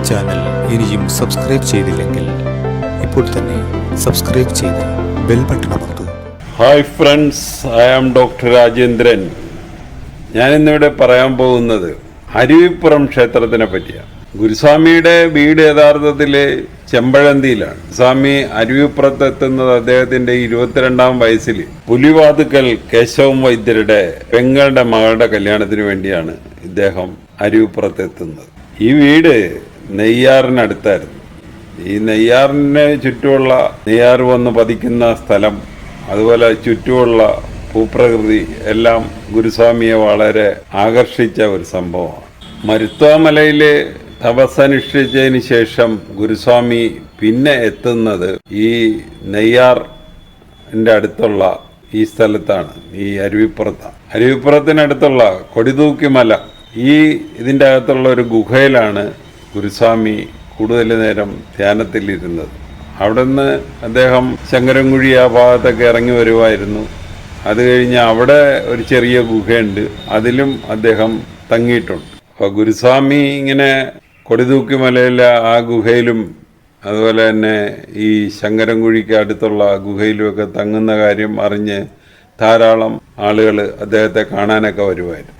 Channel ഇനിയും subscribe ചെയ്തില്ലെങ്കിൽ ഇപ്പോൾ തന്നെ സബ്സ്ക്രൈബ് ചെയ്ത് ബെൽ ബട്ടൺ അമർത്തൂ. Hi friends, I am doctor Rajendran. ഞാനിന്നിവിടെ പറയാൻ പോകുന്നത് അരുവിപ്പുറം ക്ഷേത്രത്തിനെ പറ്റിയാണ്. ഗുരുസ്വാമിയുടെ വീട് യഥാർത്ഥത്തിൽ ചെമ്പഴന്തിയിലാണ്. സ്വാമി അരുവിപ്പുറത്ത് എത്തുന്നത് അദ്ദേഹത്തിന്റെ 22-ാം വയസ്സിൽ പുലിവാതുക്കൽ കേശവം വൈദ്യരുടെ പെങ്ങളുടെ മകളുടെ കല്യാണത്തിന് വേണ്ടിയാണ് ഇദ്ദേഹം അരുവിപ്പുറത്ത് എത്തുന്നത്. ഈ വീട് നെയ്യാറിനടുത്തായിരുന്നു. ഈ നെയ്യാറിന് ചുറ്റുമുള്ള നെയ്യാർ വന്ന് പതിക്കുന്ന സ്ഥലം, അതുപോലെ ചുറ്റുമുള്ള ഭൂപ്രകൃതി എല്ലാം ഗുരുസ്വാമിയെ വളരെ ആകർഷിച്ച ഒരു സംഭവമാണ്. മരുത്വാമലയിൽ തപസ്സനുഷ്ഠിച്ചതിന് ശേഷം ഗുരുസ്വാമി പിന്നെ എത്തുന്നത് ഈ നെയ്യാറിൻ്റെ അടുത്തുള്ള ഈ സ്ഥലത്താണ്, ഈ അരുവിപ്പുറത്താണ്. അരുവിപ്പുറത്തിനടുത്തുള്ള കൊടിതൂക്കിമല, ഇതിൻ്റെ അകത്തുള്ള ഒരു ഗുഹയിലാണ് ഗുരുസ്വാമി കൂടുതൽ നേരം ധ്യാനത്തിലിരുന്നത്. അവിടെ നിന്ന് അദ്ദേഹം ശങ്കരൻകുഴി ആ ഭാഗത്തൊക്കെ ഇറങ്ങി വരുമായിരുന്നു. അത് കഴിഞ്ഞ് അവിടെ ഒരു ചെറിയ ഗുഹയുണ്ട്, അതിലും അദ്ദേഹം തങ്ങിയിട്ടുണ്ട്. അപ്പോൾ ഗുരുസ്വാമി ഇങ്ങനെ കൊടിതൂക്കിമലയിലെ ആ ഗുഹയിലും അതുപോലെ തന്നെ ഈ ശങ്കരൻകുഴിക്ക് അടുത്തുള്ള ഗുഹയിലുമൊക്കെ തങ്ങുന്ന കാര്യം അറിഞ്ഞ് ധാരാളം ആളുകൾ അദ്ദേഹത്തെ കാണാനൊക്കെ വരുമായിരുന്നു.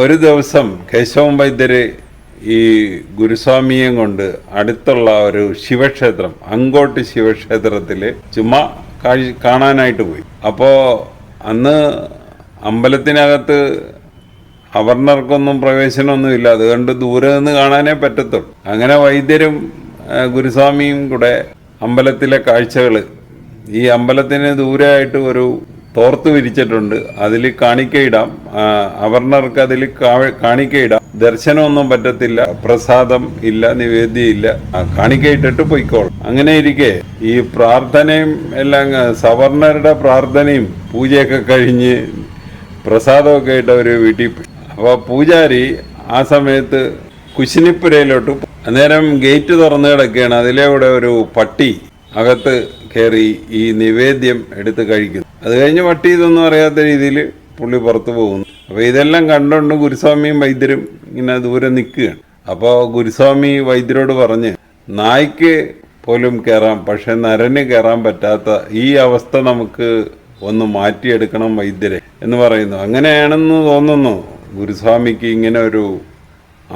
ഒരു ദിവസം കേശവം വൈദ്യര് ഈ ഗുരുസ്വാമിയെയും കൊണ്ട് അടുത്തുള്ള ഒരു ശിവക്ഷേത്രം, അങ്കോട്ട് ശിവക്ഷേത്രത്തിൽ ചുമ്മാ കാണാനായിട്ട് പോയി. അപ്പോൾ അന്ന് അമ്പലത്തിനകത്ത് അവർണർക്കൊന്നും പ്രവേശനമൊന്നുമില്ല, അതുകൊണ്ട് ദൂരെ നിന്ന് കാണാനേ പറ്റത്തുള്ളൂ. അങ്ങനെ വൈദ്യരും ഗുരുസ്വാമിയും കൂടെ അമ്പലത്തിലെ കാഴ്ചകൾ, ഈ അമ്പലത്തിന് ദൂരെയായിട്ട് ഒരു തോർത്ത് വിരിച്ചിട്ടുണ്ട്, അതിൽ കാണിക്കയിടാം, അവർണർക്ക് അതിൽ കാണിക്കയിടാം, ദർശനമൊന്നും പറ്റത്തില്ല, പ്രസാദം ഇല്ല, നിവേദ്യം ഇല്ല, കാണിക്കയിട്ടിട്ട് പൊയ്ക്കോളും. അങ്ങനെ ഇരിക്കെ ഈ പ്രാർത്ഥനയും എല്ലാം, സവർണരുടെ പ്രാർത്ഥനയും പൂജയൊക്കെ കഴിഞ്ഞ് പ്രസാദമൊക്കെ ആയിട്ട് അവർ വീട്ടിൽ പോയി. അപ്പോൾ പൂജാരി ആ സമയത്ത് കുശിനിപ്പുരയിലോട്ട്, അന്നേരം ഗേറ്റ് തുറന്നു കിടക്കുകയാണ്. അതിലൂടെ ഒരു പട്ടി അകത്ത് കയറി ഈ നിവേദ്യം എടുത്ത് കഴിക്കുന്നു. അത് കഴിഞ്ഞ് പട്ടി ഇതൊന്നും അറിയാത്ത രീതിയിൽ പുള്ളി പുറത്തു പോകുന്നു. അപ്പോൾ ഇതെല്ലാം കണ്ടുകൊണ്ട് ഗുരുസ്വാമിയും വൈദ്യരും ഇങ്ങനെ ദൂരെ നിൽക്കുകയാണ്. അപ്പോൾ ഗുരുസ്വാമി വൈദ്യരോട് പറഞ്ഞ്, നായ്ക്ക് പോലും കയറാം, പക്ഷെ നരന് കയറാൻ പറ്റാത്ത ഈ അവസ്ഥ നമുക്ക് ഒന്ന് മാറ്റിയെടുക്കണം വൈദ്യരെ എന്ന് പറയുന്നു. അങ്ങനെയാണെന്ന് തോന്നുന്നു ഗുരുസ്വാമിക്ക് ഇങ്ങനെ ഒരു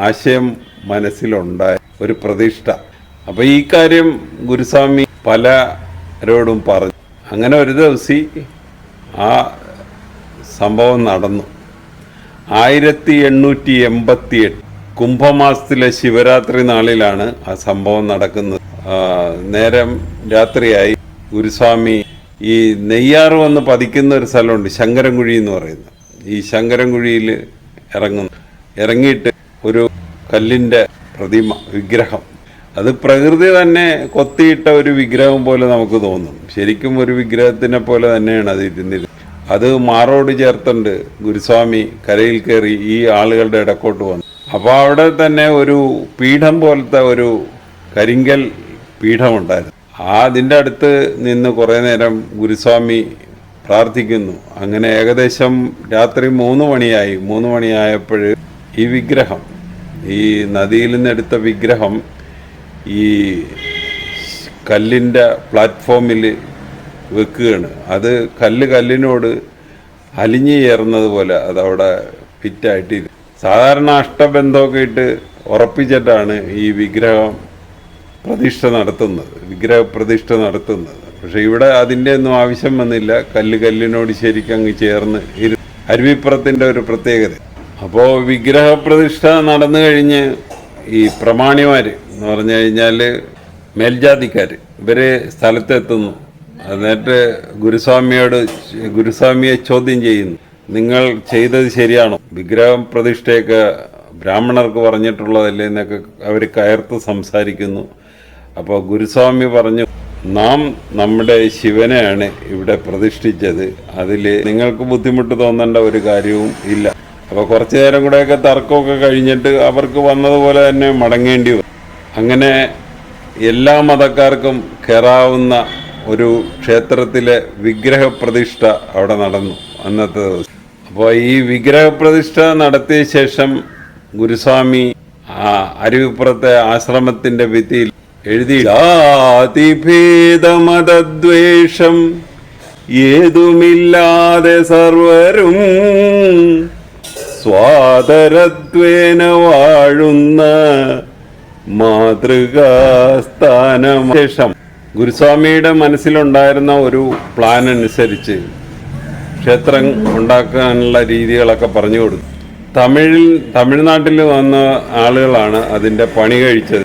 ആശയം മനസ്സിലുണ്ടായ ഒരു പ്രതിഷ്ഠ. അപ്പോൾ ഈ കാര്യം ഗുരുസ്വാമി പലരോടും പറഞ്ഞു. അങ്ങനെ ഒരു ദിവസം ആ സംഭവം നടന്നു. 1888 കുംഭമാസത്തിലെ ശിവരാത്രി നാളിലാണ് ആ സംഭവം നടക്കുന്നത്. നേരം രാത്രിയായി. ഗുരുസ്വാമി ഈ നെയ്യാർ വന്ന് പതിക്കുന്ന ഒരു സ്ഥലമുണ്ട്, ശങ്കരൻകുഴി എന്ന് പറയുന്നത്. ഈ ശങ്കരൻകുഴിയിൽ ഇറങ്ങിയിട്ട് ഒരു കല്ലിൻ്റെ പ്രതിമ, വിഗ്രഹം, അത് പ്രകൃതി തന്നെ കൊത്തിയിട്ട ഒരു വിഗ്രഹം പോലെ നമുക്ക് തോന്നും. ശരിക്കും ഒരു വിഗ്രഹത്തിനെ പോലെ തന്നെയാണ് അത് ഇരുന്നിരുന്നത്. അത് മാറോട് ചേർത്തുണ്ട് ഗുരുസ്വാമി കരയിൽ കയറി ഈ ആളുകളുടെ ഇടക്കോട്ട് വന്നു. അപ്പോൾ അവിടെ തന്നെ ഒരു പീഠം പോലത്തെ ഒരു കരിങ്കൽ പീഠമുണ്ടായിരുന്നു. അതിൻ്റെ അടുത്ത് നിന്ന് കുറേ നേരം ഗുരുസ്വാമി പ്രാർത്ഥിക്കുന്നു. അങ്ങനെ ഏകദേശം രാത്രി 3 മണിയായി. 3 മണിയായപ്പോൾ ഈ വിഗ്രഹം, ഈ നദിയിൽ നിന്നെടുത്ത വിഗ്രഹം ഈ കല്ലിൻ്റെ പ്ലാറ്റ്ഫോമിൽ വെക്കുകയാണ്. അത് കല്ലിനോട് അലിഞ്ഞു ചേർന്നത് പോലെ അതവിടെ ഫിറ്റായിട്ട്. സാധാരണ അഷ്ടബന്ധമൊക്കെ ഇട്ട് ഉറപ്പിച്ചിട്ടാണ് ഈ വിഗ്രഹപ്രതിഷ്ഠ നടത്തുന്നത്. പക്ഷെ ഇവിടെ അതിൻ്റെ ഒന്നും ആവശ്യം വന്നില്ല. കല്ലിനോട് ശരിക്കും അങ്ങ് ചേർന്ന് അരുവിപ്പുറത്തിൻ്റെ ഒരു പ്രത്യേകത. അപ്പോൾ വിഗ്രഹപ്രതിഷ്ഠ നടന്നു കഴിഞ്ഞ് ഈ പ്രമാണിമാർ എന്ന് പറഞ്ഞു കഴിഞ്ഞാൽ മേൽജാതിക്കാർ, ഇവര് സ്ഥലത്തെത്തുന്നു. എന്നിട്ട് ഗുരുസ്വാമിയെ ചോദ്യം ചെയ്യുന്നു, നിങ്ങൾ ചെയ്തത് ശരിയാണോ? വിഗ്രഹം പ്രതിഷ്ഠയൊക്കെ ബ്രാഹ്മണർക്ക് പറഞ്ഞിട്ടുള്ളതല്ലേ എന്നൊക്കെ അവർ കയർത്ത് സംസാരിക്കുന്നു. അപ്പോൾ ഗുരുസ്വാമി പറഞ്ഞു, നാം നമ്മുടെ ശിവനെയാണ് ഇവിടെ പ്രതിഷ്ഠിച്ചത്, അതിൽ നിങ്ങൾക്ക് ബുദ്ധിമുട്ട് തോന്നേണ്ട ഒരു കാര്യവും ഇല്ല. അപ്പോൾ കുറച്ചു നേരം കൂടെയൊക്കെ തർക്കമൊക്കെ കഴിഞ്ഞിട്ട് അവർക്ക് വന്നതുപോലെ തന്നെ മടങ്ങേണ്ടി വന്നു. അങ്ങനെ എല്ലാ മതക്കാർക്കും കയറാവുന്ന ഒരു ക്ഷേത്രത്തിലെ വിഗ്രഹപ്രതിഷ്ഠ അവിടെ നടന്നു അന്നത്തെ ദിവസം. അപ്പോൾ ഈ വിഗ്രഹപ്രതിഷ്ഠ നടത്തിയ ശേഷം ഗുരുസ്വാമി അരുവിപ്പുറത്തെ ആശ്രമത്തിന്റെ ഭിത്തിയിൽ എഴുതി, ജാതിഭേദമതദ്വേഷം ഏതുമില്ലാതെ സർവരും സ്വാതരത്വേന വാഴുന്ന മാതൃകാസ്ഥാനശേഷം ഗുരുസ്വാമിയുടെ മനസ്സിലുണ്ടായിരുന്ന ഒരു പ്ലാൻ അനുസരിച്ച് ക്ഷേത്രം ഉണ്ടാക്കാനുള്ള രീതികളൊക്കെ പറഞ്ഞു കൊടുത്തു. തമിഴ്നാട്ടിൽ വന്ന ആളുകളാണ് അതിൻ്റെ പണി കഴിച്ചത്.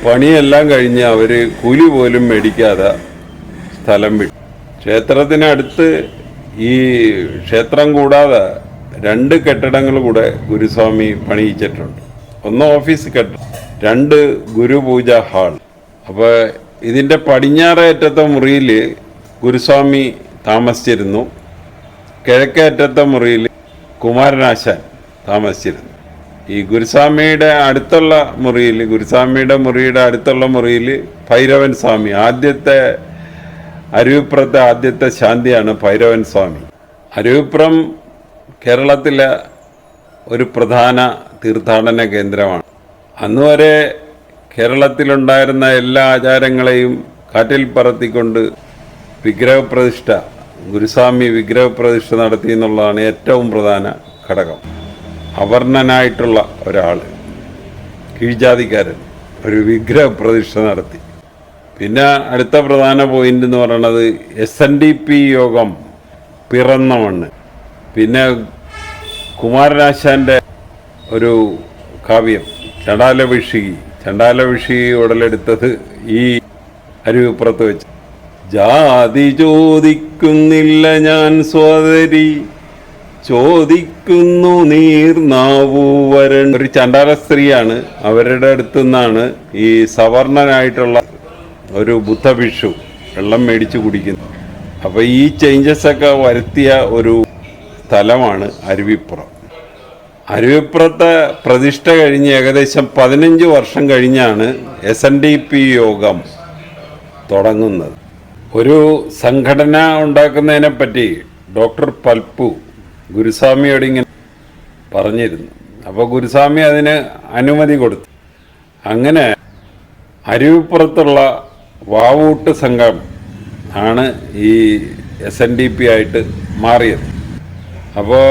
പണിയെല്ലാം കഴിഞ്ഞ് അവർ കൂലി പോലും മേടിക്കാതെ സ്ഥലം വിട്ടു. ക്ഷേത്രത്തിനടുത്ത് ഈ ക്ഷേത്രം കൂടാതെ 2 കെട്ടിടങ്ങൾ കൂടെ ഗുരുസ്വാമി പണിയിച്ചിട്ടുണ്ട്. ഒന്ന് ഓഫീസ് കെട്ടിടം, 2 ഗുരുപൂജ ഹാൾ. അപ്പോൾ ഇതിൻ്റെ പടിഞ്ഞാറേ അറ്റത്തെ മുറിയിൽ ഗുരുസ്വാമി താമസിച്ചിരുന്നു. കിഴക്കേ അറ്റത്തെ മുറിയിൽ കുമാരനാശാൻ താമസിച്ചിരുന്നു. ഈ ഗുരുസ്വാമിയുടെ അടുത്തുള്ള മുറിയിൽ, ഗുരുസ്വാമിയുടെ മുറിയുടെ അടുത്തുള്ള മുറിയിൽ ഭൈരവൻ സ്വാമി, അരുവിപ്പുറത്തെ ആദ്യത്തെ ശാന്തിയാണ് ഭൈരവൻ സ്വാമി. അരുവിപ്പുറം കേരളത്തിലെ ഒരു പ്രധാന തീർത്ഥാടന കേന്ദ്രമാണ്. അന്നുവരെ കേരളത്തിലുണ്ടായിരുന്ന എല്ലാ ആചാരങ്ങളെയും കാറ്റിൽ പറത്തിക്കൊണ്ട് വിഗ്രഹപ്രതിഷ്ഠ, ഗുരുസ്വാമി വിഗ്രഹപ്രതിഷ്ഠ നടത്തി എന്നുള്ളതാണ് ഏറ്റവും പ്രധാന ഘടകം. അവർണനായിട്ടുള്ള ഒരാൾ, കീഴ്ജാതിക്കാരൻ, ഒരു വിഗ്രഹപ്രതിഷ്ഠ നടത്തി. പിന്നെ അടുത്ത പ്രധാന പോയിന്റ് എന്ന് പറയുന്നത് SNDP യോഗം പിറന്ന മണ്ണ്. പിന്നെ കുമാരനാശാൻ്റെ ഒരു കാവ്യം ചണ്ടാലഭിഷി ഉടലെടുത്തത് ഈ അരുവിപ്പുറത്ത് വെച്ച്. ജാതി ചോദിക്കുന്നില്ല ഞാൻ സോദരി, ചോദിക്കുന്നു നീർനാവൂവരൻ. ഒരു ചണ്ടാല സ്ത്രീയാണ്. അവരുടെ അടുത്തു നിന്നാണ് ഈ സവർണനായിട്ടുള്ള ഒരു ബുദ്ധഭിക്ഷു വെള്ളം മേടിച്ചു കുടിക്കുന്നത്. അപ്പോൾ ഈ ചേഞ്ചസ് ഒക്കെ വരുത്തിയ ഒരു സ്ഥലമാണ് അരുവിപ്പുറം. അരുവിപ്പുറത്തെ പ്രതിഷ്ഠ കഴിഞ്ഞ് ഏകദേശം 15 വർഷം കഴിഞ്ഞാണ് SNDP യോഗം തുടങ്ങുന്നത്. ഒരു സംഘടന ഉണ്ടാക്കുന്നതിനെ പറ്റി ഡോക്ടർ പൽപ്പു ഗുരുസ്വാമിയോട് ഇങ്ങനെ പറഞ്ഞിരുന്നു. അപ്പോൾ ഗുരുസ്വാമി അതിന് അനുമതി കൊടുത്തു. അങ്ങനെ അരുവിപ്പുറത്തുള്ള വാവൂട്ട് സംഘം ആണ് ഈ SNDP ആയിട്ട് മാറിയത്. അപ്പോൾ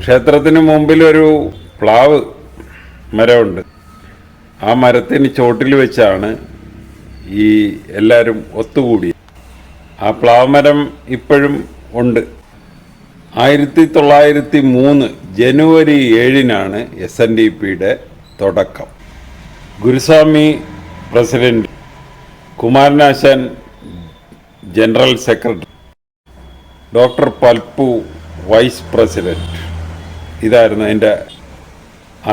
ക്ഷേത്രത്തിന് മുമ്പിൽ ഒരു പ്ലാവ് മരമുണ്ട്. ആ മരത്തിന് ചോട്ടിൽ വെച്ചാണ് ഈ എല്ലാവരും ഒത്തുകൂടിയത്. ആ പ്ലാവ് മരം ഇപ്പോഴും ഉണ്ട്. 1903 ജനുവരി 7-നാണ് SNDPയുടെ തുടക്കം. Guruswami president, Kumaranasan general secretary, doctor Palpu vice president. ഇതായിരുന്നു അതിൻ്റെ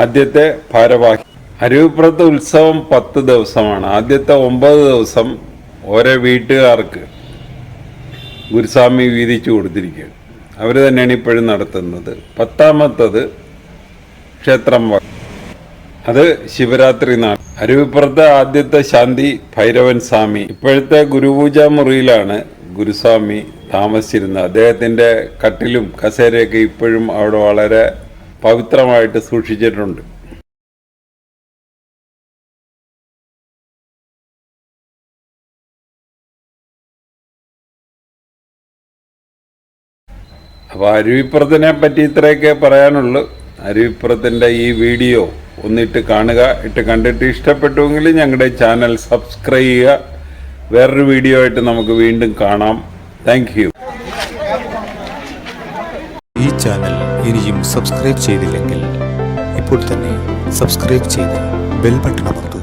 ആദ്യത്തെ ഭാരവാഹി. അരുവിപ്പുറത്ത് ഉത്സവം 10 ദിവസമാണ്. ആദ്യത്തെ 9 ദിവസം ഓരോ വീട്ടുകാർക്ക് ഗുരുസ്വാമി വീതിച്ചു കൊടുത്തിരിക്കുകയാണ്. അവർ തന്നെയാണ് ഇപ്പോഴും നടത്തുന്നത്. 10ാമത്തത് ക്ഷേത്രം, അത് ശിവരാത്രി നാൾ. അരുവിപ്പുറത്തെ ആദ്യത്തെ ശാന്തി ഭൈരവൻ സ്വാമി. ഇപ്പോഴത്തെ ഗുരുപൂജ മുറിയിലാണ് ഗുരുസ്വാമി താമസിച്ചിരുന്നത്. അദ്ദേഹത്തിൻ്റെ കട്ടിലും കസേരയൊക്കെ ഇപ്പോഴും അവിടെ വളരെ പവിത്രമായിട്ട് സൂക്ഷിച്ചിട്ടുണ്ട്. അപ്പോൾ അരുവിപ്പുറത്തിനെ പറ്റി ഇത്രയൊക്കെ പറയാനുള്ളൂ. അരുവിപ്പുറത്തിൻ്റെ ഈ വീഡിയോ ഒന്നിട്ട് കാണുക. കണ്ടിട്ട് ഇഷ്ടപ്പെട്ടുവെങ്കിൽ ഞങ്ങളുടെ ചാനൽ സബ്സ്ക്രൈബ് ചെയ്യുക. വേറൊരു വീഡിയോ ആയിട്ട് നമുക്ക് വീണ്ടും കാണാം. Thank you. ഈ ചാനൽ ഇനിയും സബ്സ്ക്രൈബ് ചെയ്തില്ലെങ്കിൽ ഇപ്പോൾ തന്നെ സബ്സ്ക്രൈബ് ചെയ്ത് ബെൽ ബട്ടൺ അമർത്തുക.